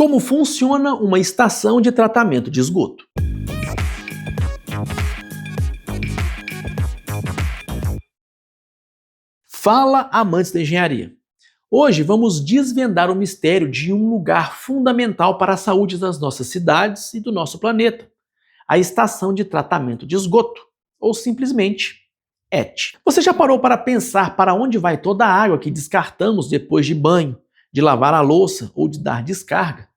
Como funciona uma estação de tratamento de esgoto? Fala, amantes da engenharia! Hoje vamos desvendar o mistério de um lugar fundamental para a saúde das nossas cidades e do nosso planeta: a estação de tratamento de esgoto, ou simplesmente ET. Você já parou para pensar para onde vai toda a água que descartamos depois de banho, de lavar a louça ou de dar descarga?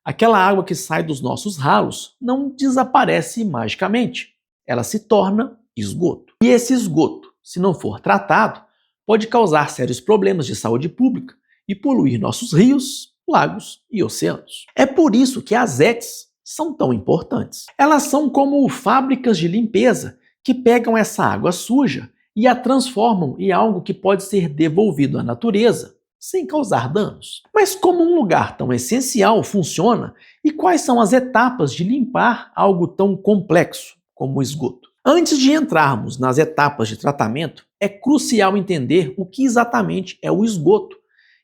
Aquela água que sai dos nossos ralos não desaparece magicamente. Ela se torna esgoto. E esse esgoto, se não for tratado, pode causar sérios problemas de saúde pública e poluir nossos rios, lagos e oceanos. É por isso que as ETs são tão importantes. Elas são como fábricas de limpeza que pegam essa água suja e a transformam em algo que pode ser devolvido à natureza sem causar danos. Mas como um lugar tão essencial funciona e quais são as etapas de limpar algo tão complexo como o esgoto? Antes de entrarmos nas etapas de tratamento, é crucial entender o que exatamente é o esgoto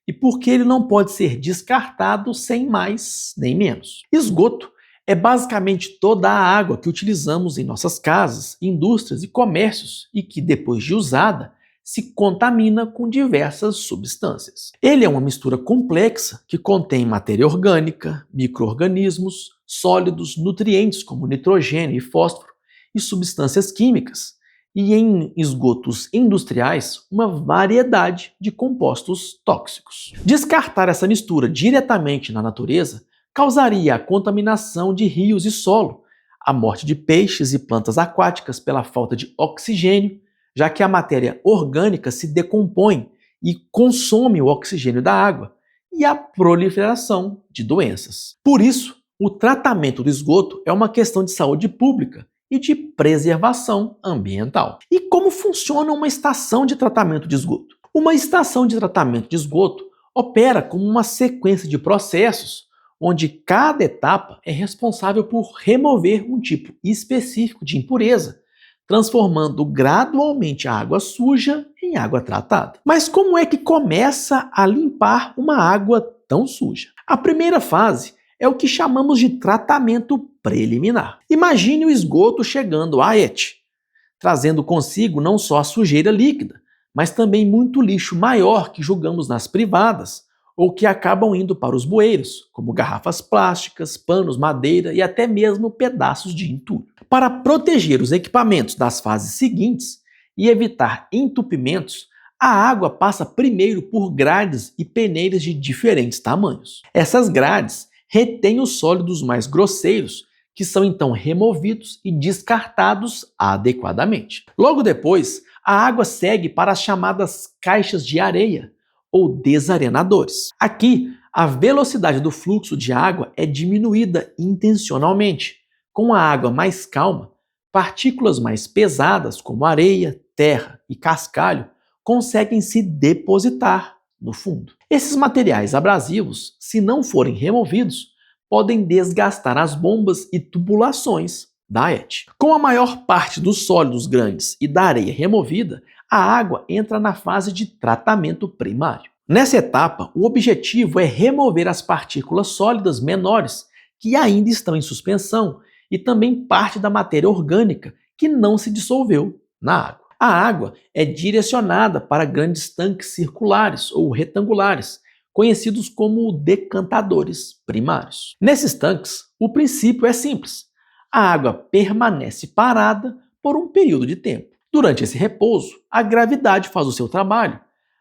e por que ele não pode ser descartado sem mais nem menos. Esgoto é basicamente toda a água que utilizamos em nossas casas, indústrias e comércios e que, depois de usada, se contamina com diversas substâncias. Ele é uma mistura complexa que contém matéria orgânica, micro-organismos, sólidos, nutrientes como nitrogênio e fósforo e substâncias químicas, e em esgotos industriais, uma variedade de compostos tóxicos. Descartar essa mistura diretamente na natureza causaria a contaminação de rios e solo, a morte de peixes e plantas aquáticas pela falta de oxigênio, já que a matéria orgânica se decompõe e consome o oxigênio da água, e a proliferação de doenças. Por isso, o tratamento do esgoto é uma questão de saúde pública e de preservação ambiental. E como funciona uma estação de tratamento de esgoto? Uma estação de tratamento de esgoto opera como uma sequência de processos onde cada etapa é responsável por remover um tipo específico de impureza, transformando gradualmente a água suja em água tratada. Mas como é que começa a limpar uma água tão suja? A primeira fase é o que chamamos de tratamento preliminar. Imagine o esgoto chegando à ET, trazendo consigo não só a sujeira líquida, mas também muito lixo maior que jogamos nas privadas ou que acabam indo para os bueiros, como garrafas plásticas, panos, madeira e até mesmo pedaços de entulho. Para proteger os equipamentos das fases seguintes e evitar entupimentos, a água passa primeiro por grades e peneiras de diferentes tamanhos. Essas grades retêm os sólidos mais grosseiros, que são então removidos e descartados adequadamente. Logo depois, a água segue para as chamadas caixas de areia, ou desarenadores. Aqui, a velocidade do fluxo de água é diminuída intencionalmente. Com a água mais calma, partículas mais pesadas, como areia, terra e cascalho, conseguem se depositar no fundo. Esses materiais abrasivos, se não forem removidos, podem desgastar as bombas e tubulações da ET. Com a maior parte dos sólidos grandes e da areia removida, a água entra na fase de tratamento primário. Nessa etapa, o objetivo é remover as partículas sólidas menores que ainda estão em suspensão e também parte da matéria orgânica que não se dissolveu na água. A água é direcionada para grandes tanques circulares ou retangulares, conhecidos como decantadores primários. Nesses tanques, o princípio é simples. A água permanece parada por um período de tempo. Durante esse repouso, a gravidade faz o seu trabalho.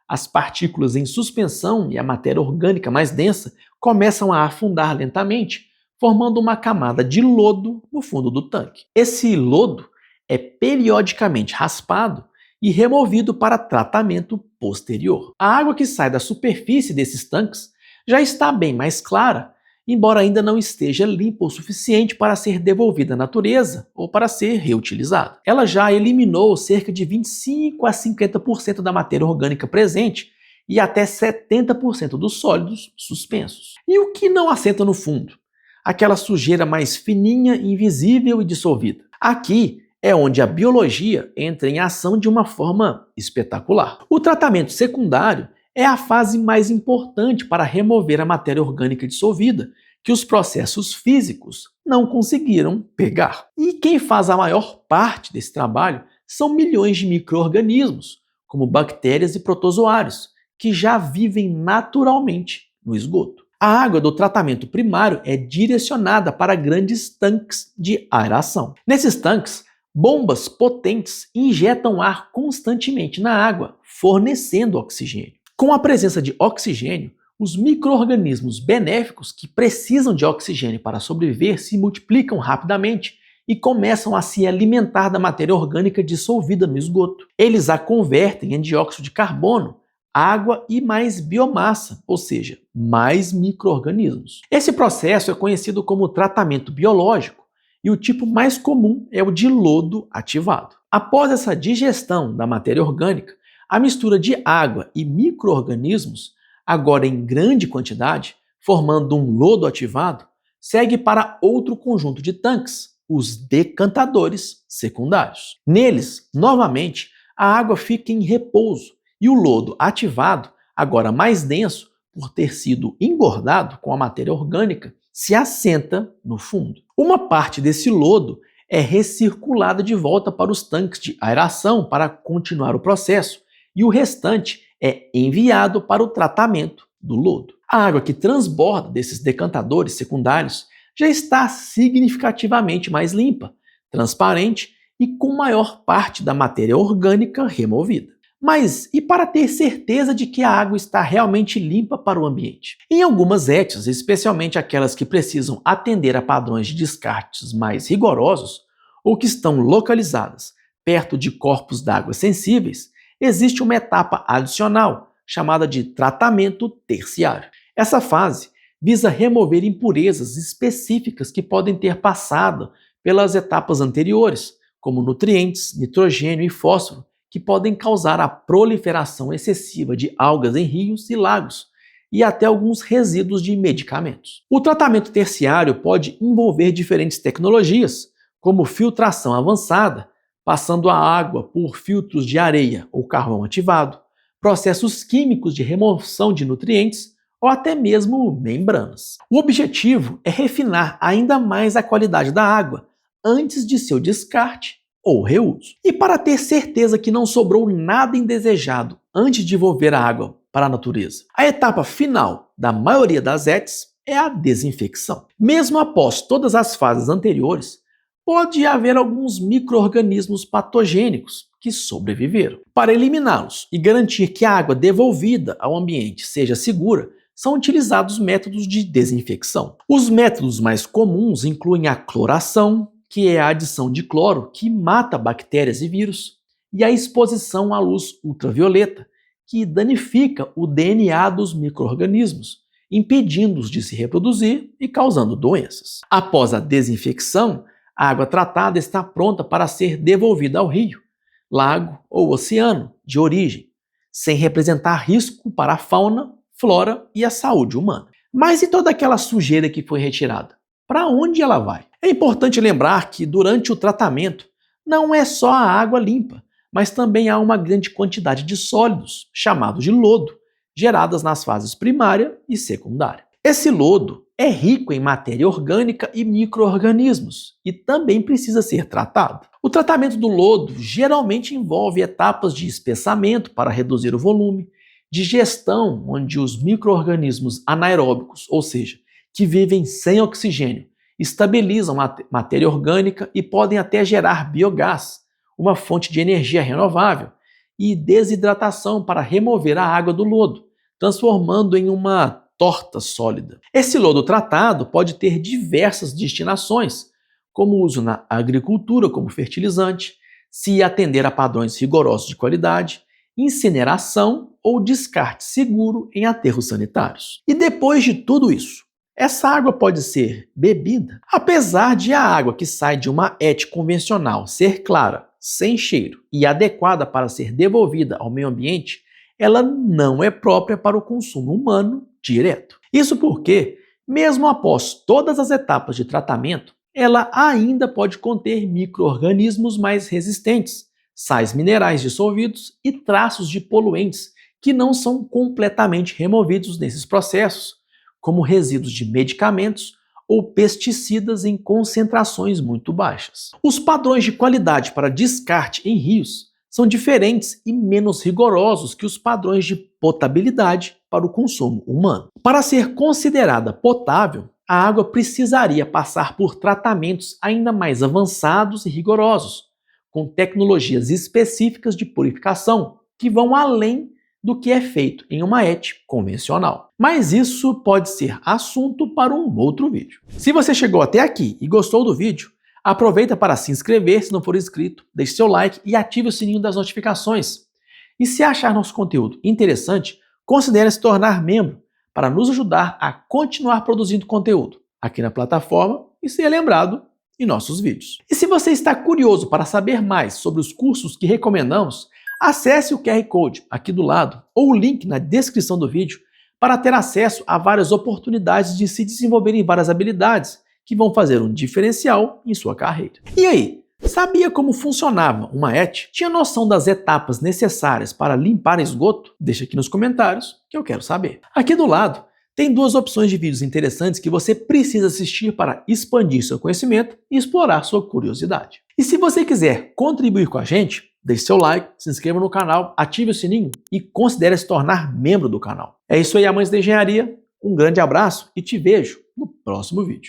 As partículas em suspensão e a matéria orgânica mais densa começam a afundar lentamente, formando uma camada de lodo no fundo do tanque. Esse lodo é periodicamente raspado e removido para tratamento posterior. A água que sai da superfície desses tanques já está bem mais clara, embora ainda não esteja limpa o suficiente para ser devolvida à natureza ou para ser reutilizada. Ela já eliminou cerca de 25 a 50% da matéria orgânica presente e até 70% dos sólidos suspensos. E o que não assenta no fundo? Aquela sujeira mais fininha, invisível e dissolvida. Aqui é onde a biologia entra em ação de uma forma espetacular. O tratamento secundário é a fase mais importante para remover a matéria orgânica dissolvida, que os processos físicos não conseguiram pegar. E quem faz a maior parte desse trabalho são milhões de micro-organismos, como bactérias e protozoários, que já vivem naturalmente no esgoto. A água do tratamento primário é direcionada para grandes tanques de aeração. Nesses tanques, bombas potentes injetam ar constantemente na água, fornecendo oxigênio. Com a presença de oxigênio, os micro-organismos benéficos que precisam de oxigênio para sobreviver se multiplicam rapidamente e começam a se alimentar da matéria orgânica dissolvida no esgoto. Eles a convertem em dióxido de carbono, água e mais biomassa, ou seja, mais micro-organismos. Esse processo é conhecido como tratamento biológico e o tipo mais comum é o de lodo ativado. Após essa digestão da matéria orgânica, a mistura de água e micro-organismos, agora em grande quantidade, formando um lodo ativado, segue para outro conjunto de tanques, os decantadores secundários. Neles, novamente, a água fica em repouso e o lodo ativado, agora mais denso, por ter sido engordado com a matéria orgânica, se assenta no fundo. Uma parte desse lodo é recirculada de volta para os tanques de aeração para continuar o processo e o restante é enviado para o tratamento do lodo. A água que transborda desses decantadores secundários já está significativamente mais limpa, transparente e com maior parte da matéria orgânica removida. Mas e para ter certeza de que a água está realmente limpa para o ambiente? Em algumas ETs, especialmente aquelas que precisam atender a padrões de descartes mais rigorosos ou que estão localizadas perto de corpos d'água sensíveis, existe uma etapa adicional, chamada de tratamento terciário. Essa fase visa remover impurezas específicas que podem ter passado pelas etapas anteriores, como nutrientes, nitrogênio e fósforo, que podem causar a proliferação excessiva de algas em rios e lagos, e até alguns resíduos de medicamentos. O tratamento terciário pode envolver diferentes tecnologias, como filtração avançada, passando a água por filtros de areia ou carvão ativado, processos químicos de remoção de nutrientes ou até mesmo membranas. O objetivo é refinar ainda mais a qualidade da água antes de seu descarte ou reuso. E para ter certeza que não sobrou nada indesejado antes de devolver a água para a natureza, a etapa final da maioria das ETs é a desinfecção. Mesmo após todas as fases anteriores, pode haver alguns micro-organismos patogênicos que sobreviveram. Para eliminá-los e garantir que a água devolvida ao ambiente seja segura, são utilizados métodos de desinfecção. Os métodos mais comuns incluem a cloração, que é a adição de cloro que mata bactérias e vírus, e a exposição à luz ultravioleta, que danifica o DNA dos micro-organismos, impedindo-os de se reproduzir e causando doenças. Após a desinfecção, a água tratada está pronta para ser devolvida ao rio, lago ou oceano de origem, sem representar risco para a fauna, flora e a saúde humana. Mas e toda aquela sujeira que foi retirada? Para onde ela vai? É importante lembrar que durante o tratamento não é só a água limpa, mas também há uma grande quantidade de sólidos, chamados de lodo, geradas nas fases primária e secundária. Esse lodo é rico em matéria orgânica e micro-organismos e também precisa ser tratado. O tratamento do lodo geralmente envolve etapas de espessamento para reduzir o volume, digestão, onde os micro-organismos anaeróbicos, ou seja, que vivem sem oxigênio, estabilizam a matéria orgânica e podem até gerar biogás, uma fonte de energia renovável, e desidratação para remover a água do lodo, transformando em uma torta sólida. Esse lodo tratado pode ter diversas destinações, como uso na agricultura como fertilizante, se atender a padrões rigorosos de qualidade, incineração ou descarte seguro em aterros sanitários. E depois de tudo isso, essa água pode ser bebida? Apesar de a água que sai de uma ET convencional ser clara, sem cheiro e adequada para ser devolvida ao meio ambiente, ela não é própria para o consumo humano direto. Isso porque, mesmo após todas as etapas de tratamento, ela ainda pode conter micro-organismos mais resistentes, sais minerais dissolvidos e traços de poluentes que não são completamente removidos nesses processos, como resíduos de medicamentos ou pesticidas em concentrações muito baixas. Os padrões de qualidade para descarte em rios são diferentes e menos rigorosos que os padrões de potabilidade para o consumo humano. Para ser considerada potável, a água precisaria passar por tratamentos ainda mais avançados e rigorosos, com tecnologias específicas de purificação que vão além do que é feito em uma ET convencional. Mas isso pode ser assunto para um outro vídeo. Se você chegou até aqui e gostou do vídeo, aproveita para se inscrever se não for inscrito, deixe seu like e ative o sininho das notificações. E se achar nosso conteúdo interessante, considere se tornar membro para nos ajudar a continuar produzindo conteúdo aqui na plataforma e ser lembrado em nossos vídeos. E se você está curioso para saber mais sobre os cursos que recomendamos, acesse o QR Code aqui do lado ou o link na descrição do vídeo para ter acesso a várias oportunidades de se desenvolver em várias habilidades que vão fazer um diferencial em sua carreira. E aí, sabia como funcionava uma ET? Tinha noção das etapas necessárias para limpar esgoto? Deixa aqui nos comentários que eu quero saber. Aqui do lado tem duas opções de vídeos interessantes que você precisa assistir para expandir seu conhecimento e explorar sua curiosidade. E se você quiser contribuir com a gente, deixe seu like, se inscreva no canal, ative o sininho e considere se tornar membro do canal. É isso aí, amantes da engenharia. Um grande abraço e te vejo no próximo vídeo.